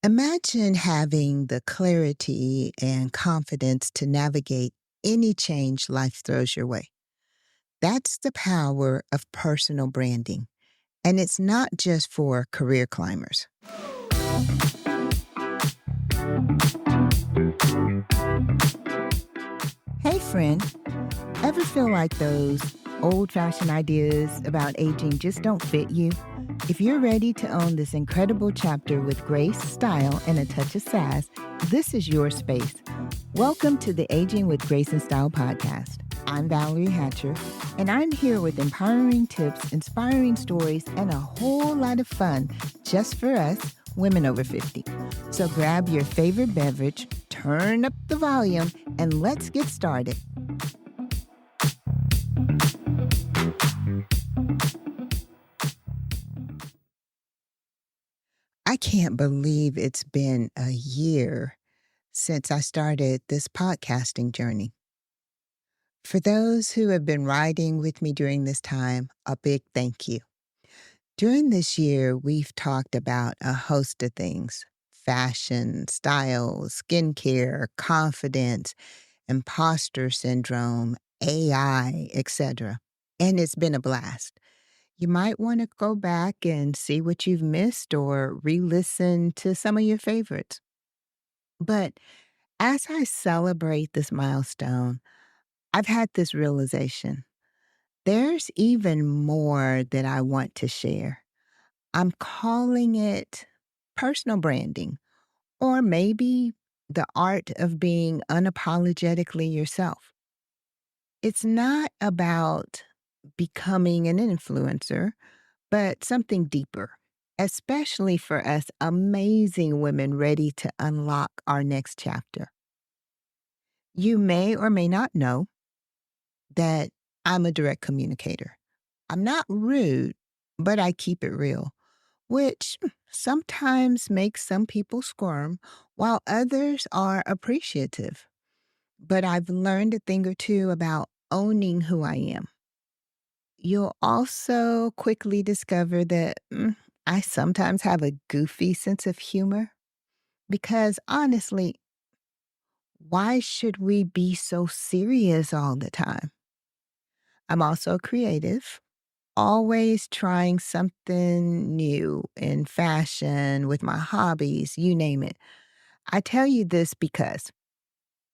Imagine having the clarity and confidence to navigate any change life throws your way. That's the power of personal branding. And it's not just for career climbers. Hey, friend, ever feel like those old fashioned ideas about aging just don't fit you? If you're ready to own this incredible chapter with grace, style, and a touch of sass, this is your space. Welcome to the Aging with Grace and Style podcast. I'm Valerie Hatcher, and I'm here with empowering tips, inspiring stories, and a whole lot of fun just for us, women over 50. So grab your favorite beverage, turn up the volume, and let's get started. I can't believe it's been a year since I started this podcasting journey. For those who have been riding with me during this time, a big thank you. During this year, we've talked about a host of things: fashion, style, skincare, confidence, imposter syndrome, AI, etc. And it's been a blast. You might want to go back and see what you've missed or re listen to some of your favorites. But as I celebrate this milestone, I've had this realization: there's even more that I want to share. I'm calling it personal branding, or maybe the art of being unapologetically yourself. It's not about becoming an influencer, but something deeper, especially for us amazing women ready to unlock our next chapter. You may or may not know that I'm a direct communicator. I'm not rude, but I keep it real, which sometimes makes some people squirm while others are appreciative. But I've learned a thing or two about owning who I am. You'll also quickly discover that I sometimes have a goofy sense of humor because honestly, why should we be so serious all the time? I'm also creative, always trying something new in fashion, with my hobbies, you name it. I tell you this because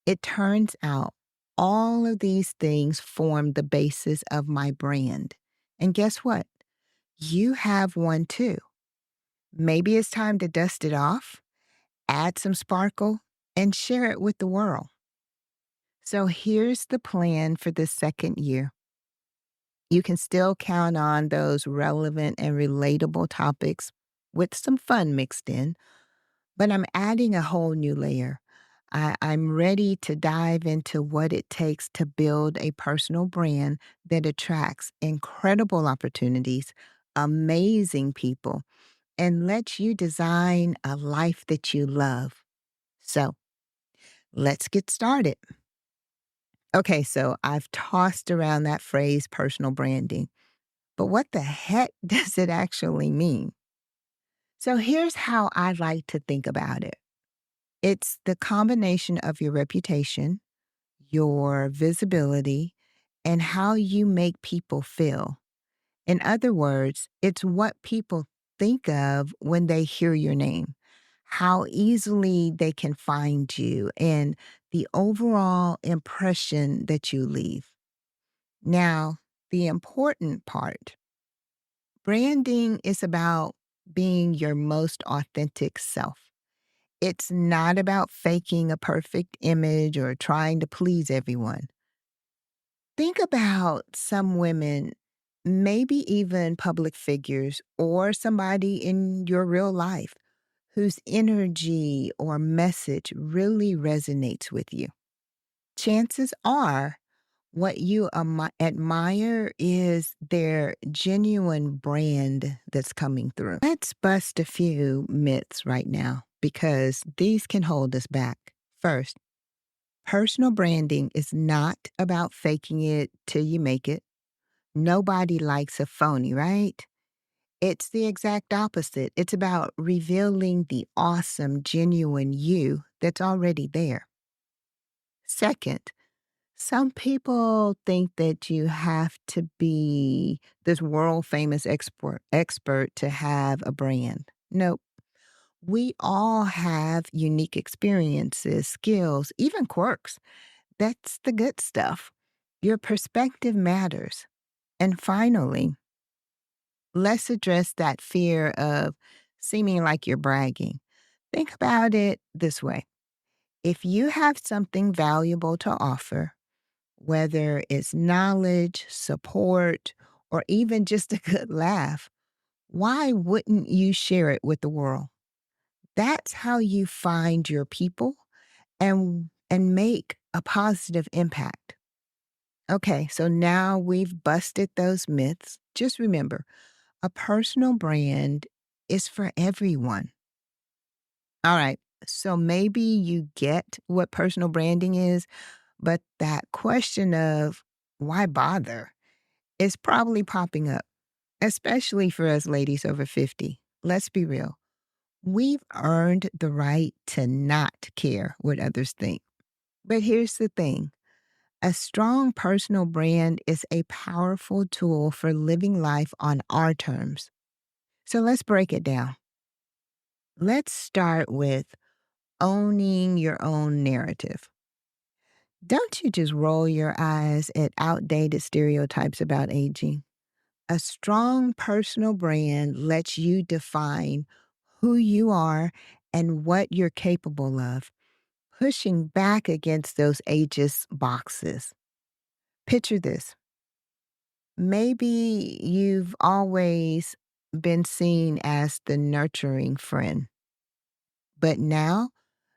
it turns out all of these things form the basis of my brand. And guess what? You have one too. Maybe it's time to dust it off, add some sparkle, and share it with the world. So here's the plan for the second year. You can still count on those relevant and relatable topics with some fun mixed in, but I'm adding a whole new layer. I'm ready to dive into what it takes to build a personal brand that attracts incredible opportunities, amazing people, and lets you design a life that you love. So let's get started. Okay, so I've tossed around that phrase personal branding, but what the heck does it actually mean? So here's how I like to think about it: it's the combination of your reputation, your visibility, and how you make people feel. In other words, it's what people think of when they hear your name, how easily they can find you, and the overall impression that you leave. Now, the important part: branding is about being your most authentic self. It's not about faking a perfect image or trying to please everyone. Think about some women, maybe even public figures or somebody in your real life whose energy or message really resonates with you. Chances are what you admire is their genuine brand that's coming through. Let's bust a few myths right now because these can hold us back. First, personal branding is not about faking it till you make it. Nobody likes a phony, right? It's the exact opposite. It's about revealing the awesome, genuine you that's already there. Second, some people think that you have to be this world famous expert to have a brand. Nope. We all have unique experiences, skills, even quirks. That's the good stuff. Your perspective matters. And finally, let's address that fear of seeming like you're bragging. Think about it this way: if you have something valuable to offer, whether it's knowledge, support, or even just a good laugh, why wouldn't you share it with the world? That's how you find your people and make a positive impact. Okay, so now we've busted those myths. Just remember, a personal brand is for everyone. All right. So maybe you get what personal branding is, but that question of why bother is probably popping up, especially for us ladies over 50. Let's be real. We've earned the right to not care what others think. But here's the thing: a strong personal brand is a powerful tool for living life on our terms. So let's break it down. Let's start with owning your own narrative. Don't you just roll your eyes at outdated stereotypes about aging? A strong personal brand lets you define who you are and what you're capable of, pushing back against those ageist boxes. Picture this: maybe you've always been seen as the nurturing friend, but now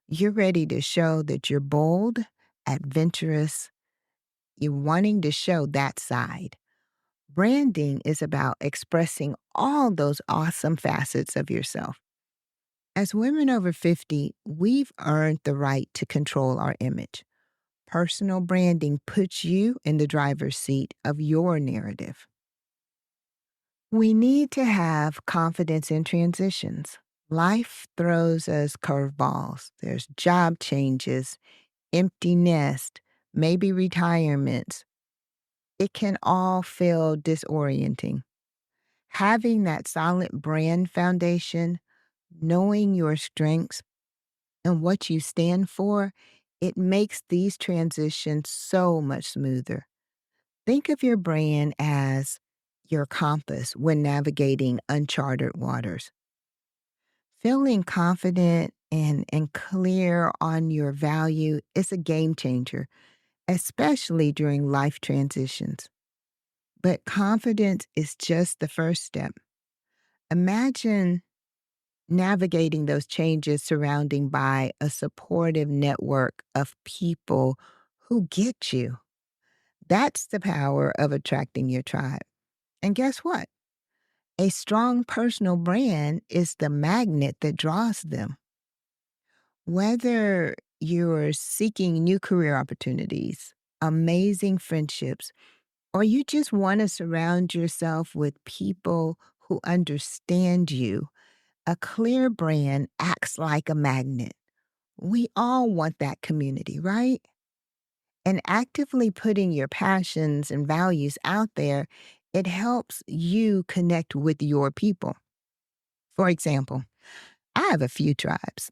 you're ready to show that you're bold, adventurous, you're wanting to show that side. Branding is about expressing all those awesome facets of yourself. As women over 50, we've earned the right to control our image. Personal branding puts you in the driver's seat of your narrative. We need to have confidence in transitions. Life throws us curveballs. There's job changes, empty nest, maybe retirements. It can all feel disorienting. Having that solid brand foundation, knowing your strengths and what you stand for, it makes these transitions so much smoother. Think of your brand as your compass when navigating uncharted waters. Feeling confident and clear on your value is a game changer, especially during life transitions. But confidence is just the first step. Imagine navigating those changes surrounding by a supportive network of people who get you. That's the power of attracting your tribe. And guess what? A strong personal brand is the magnet that draws them. Whether you're seeking new career opportunities, amazing friendships, or you just want to surround yourself with people who understand you, a clear brand acts like a magnet. We all want that community, right? And actively putting your passions and values out there, it helps you connect with your people. For example, I have a few tribes,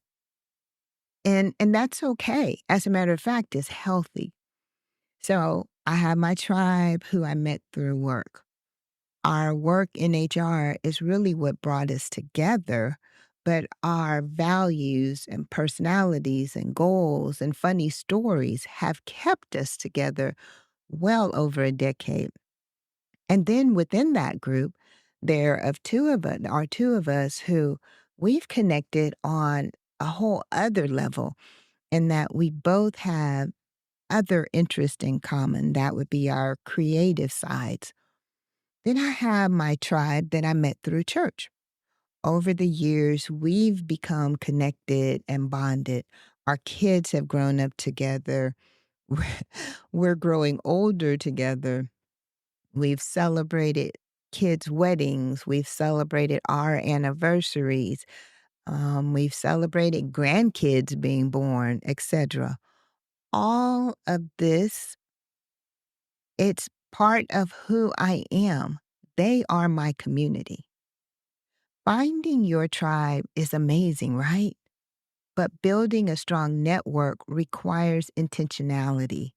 and that's okay. As a matter of fact, it's healthy. So I have my tribe who I met through work. Our work in HR is really what brought us together, but our values and personalities and goals and funny stories have kept us together well over a decade. And then within that group, there are two of us who we've connected on a whole other level, in that we both have other interests in common. That would be our creative sides. Then I have my tribe that I met through church. Over the years, we've become connected and bonded. Our kids have grown up together. We're growing older together. We've celebrated kids' weddings, we've celebrated our anniversaries, we've celebrated grandkids being born, etc. All of this, it's part of who I am. They are my community. Finding your tribe is amazing, right? But building a strong network requires intentionality.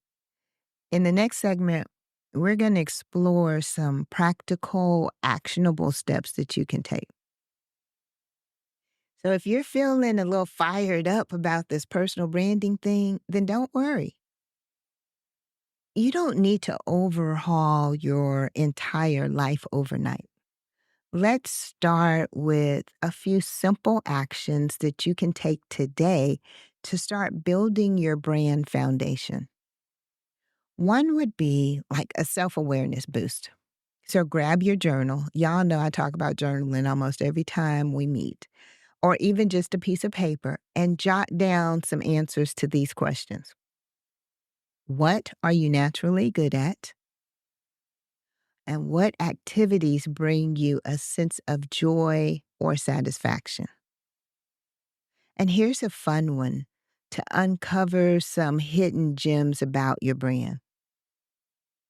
In the next segment, we're going to explore some practical, actionable steps that you can take. So if you're feeling a little fired up about this personal branding thing, then don't worry. You don't need to overhaul your entire life overnight. Let's start with a few simple actions that you can take today to start building your brand foundation. One would be like a self awareness boost. So grab your journal. Y'all know I talk about journaling almost every time we meet, or even just a piece of paper, and jot down some answers to these questions. What are you naturally good at? And what activities bring you a sense of joy or satisfaction? And here's a fun one to uncover some hidden gems about your brand.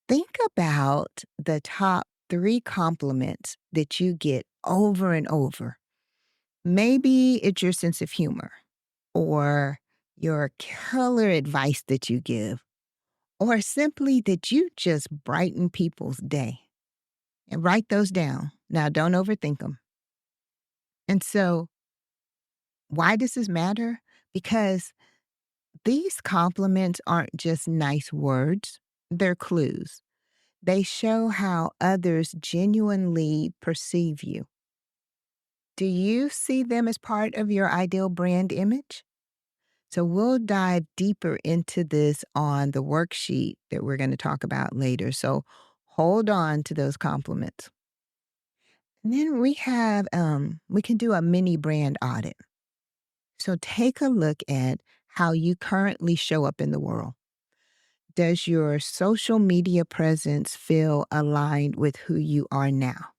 Think about the top 3 compliments that you get over and over. Maybe it's your sense of humor, or your killer advice that you give, or simply that you just brighten people's day. And write those down. Now, don't overthink them. And so, why does this matter? Because these compliments aren't just nice words, they're clues. They show how others genuinely perceive you. Do you see them as part of your ideal brand image? So we'll dive deeper into this on the worksheet that we're going to talk about later. So hold on to those compliments. And then we can do a mini brand audit. So take a look at how you currently show up in the world. Does your social media presence feel aligned with who you are now?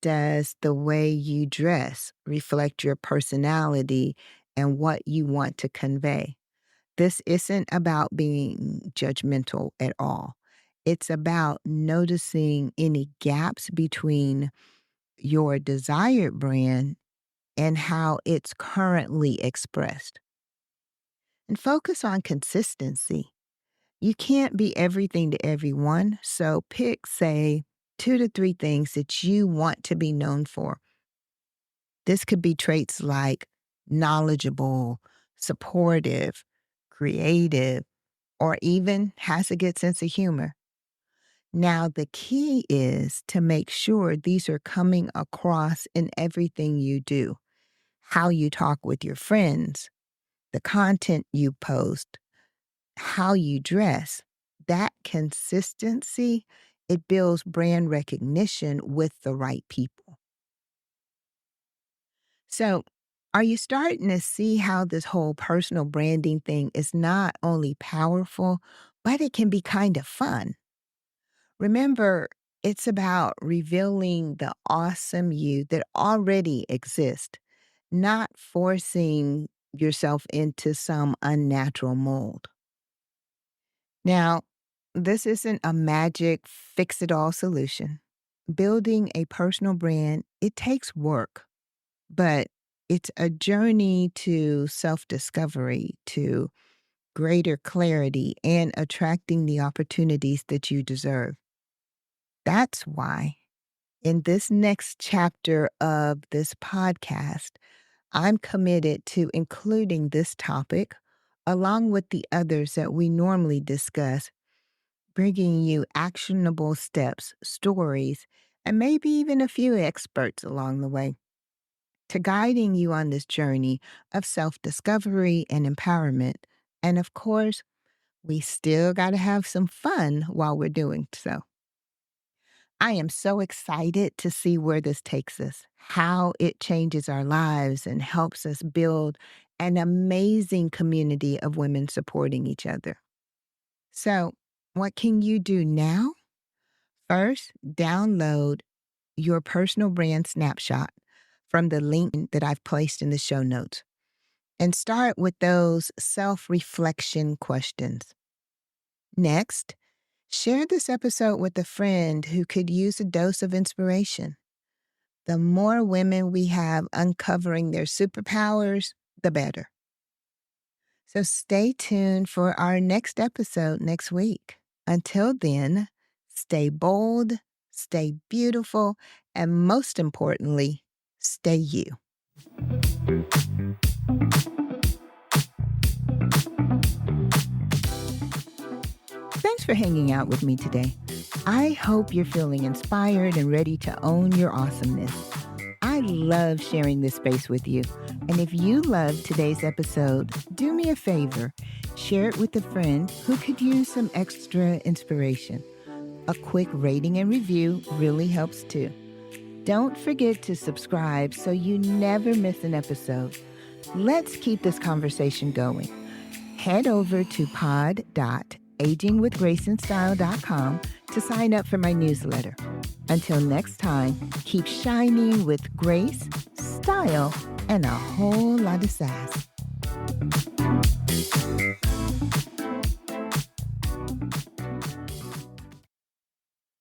Does the way you dress reflect your personality and what you want to convey? This isn't about being judgmental at all. It's about noticing any gaps between your desired brand and how it's currently expressed. And focus on consistency. You can't be everything to everyone, so pick, say, 2 to 3 things that you want to be known for. This could be traits like knowledgeable, supportive, creative, or even has a good sense of humor. Now, the key is to make sure these are coming across in everything you do, how you talk with your friends, the content you post, how you dress. That consistency, it builds brand recognition with the right people. So, are you starting to see how this whole personal branding thing is not only powerful, but it can be kind of fun? Remember, it's about revealing the awesome you that already exists, not forcing yourself into some unnatural mold. Now, this isn't a magic fix it all solution. Building a personal brand, it takes work, but it's a journey to self discovery, to greater clarity, and attracting the opportunities that you deserve. That's why in this next chapter of this podcast, I'm committed to including this topic along with the others that we normally discuss, bringing you actionable steps, stories, and maybe even a few experts along the way to guiding you on this journey of self discovery and empowerment. And of course, we still got to have some fun while we're doing so. I am so excited to see where this takes us, how it changes our lives and helps us build an amazing community of women supporting each other. So, what can you do now? First, download your personal brand snapshot from the link that I've placed in the show notes and start with those self-reflection questions. Next, share this episode with a friend who could use a dose of inspiration. The more women we have uncovering their superpowers, the better. So stay tuned for our next episode next week. Until then, stay bold, stay beautiful, and most importantly, stay you. Thanks for hanging out with me today. I hope you're feeling inspired and ready to own your awesomeness. I love sharing this space with you. And if you loved today's episode, do me a favor. Share it with a friend who could use some extra inspiration. A quick rating and review really helps too. Don't forget to subscribe so you never miss an episode. Let's keep this conversation going. Head over to pod.agingwithgraceandstyle.com to sign up for my newsletter. Until next time, keep shining with grace, style, and a whole lot of sass.